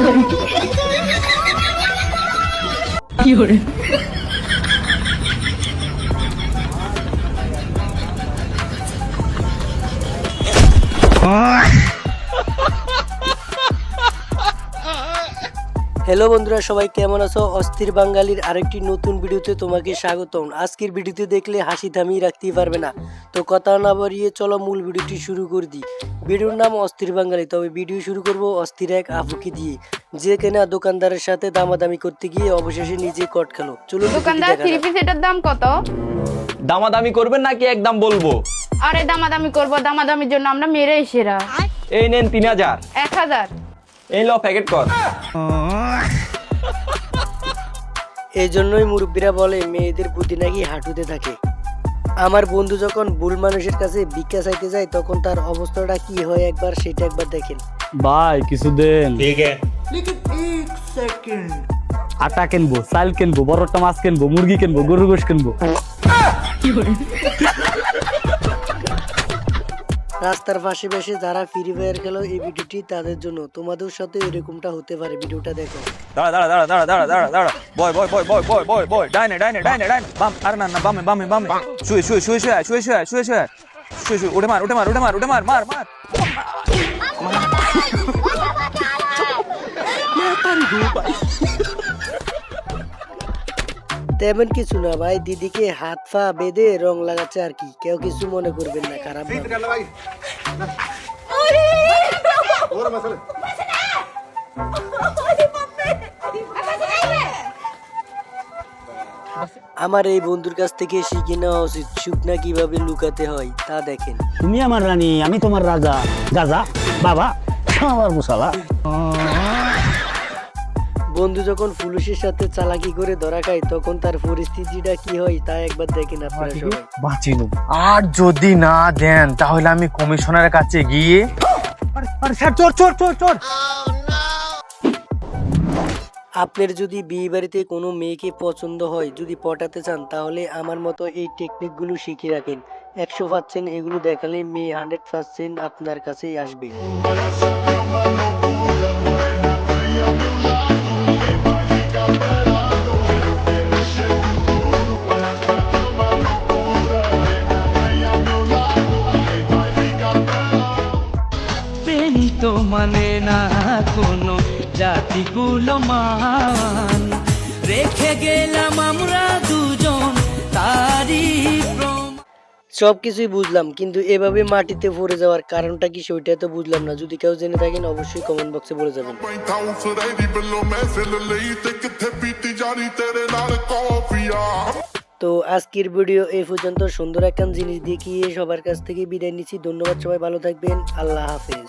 Hello বন্ধুরা, সবাই কেমন আছো? অস্থির বাঙালির আরেকটি নতুন ভিডিওতে তোমাকে স্বাগতম। আজকের ভিডিওতে দেখলে হাসি থামিয়ে রাখতেই পারবে না। তো কথা না বাড়িয়ে চলো মূল ভিডিওটি শুরু করে দিই। ভিডিওর নাম অস্থির বাঙালি। তবে ভিডিও শুরু করব অস্থির এক আপুকে দিয়ে, যে কেনা দোকানদারের সাথে দামাদামি করতে গিয়ে অবশেষে নিজে কট খেলো। চলো দোকানদার, থ্রি পিস এটার দাম কত? দামাদামি করবেন নাকি একদম বলবো? আরে দামাদামি করব, দামাদামির জন্য আমরা মেরেই সেরা। এই নেন 3000। 1000। এই ল প্যাকেট কর। এই জন্যই মুরব্বীরা বলে মেয়েদের বুদ্ধি নাকি হাঁটুতে থাকে। আমার বন্ধু যখন ভুল মানুষের কাছে ভিক্ষা চাইতে যায় তখন তার অবস্থাটা কি হয় সেটা একবার দেখেন। ভাই কিছু দেন। আটা কিনবো, চাল কিনবো, বড়টা মাছ কিনবো, মুরগি কিনবো, গরুর গোশ কিনবো। রাস্তার পাশে বসে যারা ফ্রি ফায়ার খেলো, এই ভিডিওটি তাদের জন্য। তোমাদের সাথে এরকমটা হতে পারে। ভিডিওটা দেখো। দাঁড়া দাঁড়া দাঁড়া দাঁড়া দাঁড়া দাঁড়া দাঁড়া বয় বয় বয় বয় বয় বয় বয় ডাইনে ডাইনে ডাইনে ডাইনে বাম। আরে না না, বামে বামে বামে। শুয়ে শুয়ে শুয়ে শুয়ে শুয়ে শুয়ে শুয়ে শুয়ে শুয়ে শুয়ে উঠে মার উঠে মার উঠে মার উঠে মার মার মার। তেমন কিছু না ভাই, দিদিকে হাত পা বেঁধে রং লাগাচ্ছে আর কি। কেউ কিছু মনে করবেন না খারাপ ভাবে। আমার এই বন্ধুর কাছ থেকে শিখে নেওয়া উচিত শুকনা কিভাবে লুকাতে হয় তা দেখেন। তুমি আমার রানী, আমি তোমার রাজা। গাজা বাবা আমার মশালা। বন্ধু যখন পুলিশের সাথে চালাকি করে ধরা খায় তখন তার পরিস্থিতিটা কি হয় তা একবার দেখেন আপনারা সবাই। বাঁচিল, আর যদি না দেন তাহলে আমি কমিশনারের কাছে গিয়ে চোর চোর চোর চোর। আপনার যদি বিয়ে বাড়িতে কোনো মেয়েকে পছন্দ হয়, যদি পটাতে চান, তাহলে আমার মতো এই টেকনিকগুলো শিখে রাখেন। 100% এগুলো দেখালে মেয়ে 100% আপনার কাছেই আসবে। তো মানে না কোনো জাতিগুলো মান, রেখে গেলাম আমরা দুজন তারি। সবকিছুই বুঝলাম, কিন্তু এভাবে মাটিতে পড়ে যাওয়ার কারণটা কি সেটা তো বুঝলাম না। যদি কেউ জেনে থাকেন অবশ্যই কমেন্ট বক্সে বলে যাবেন। তো আজকের ভিডিও এই পর্যন্ত। সুন্দর একটা জিনিস দেখিয়ে সবার কাছ থেকে বিদায় নিচ্ছি। ধন্যবাদ, সবাই ভালো থাকবেন। আল্লাহ হাফেজ।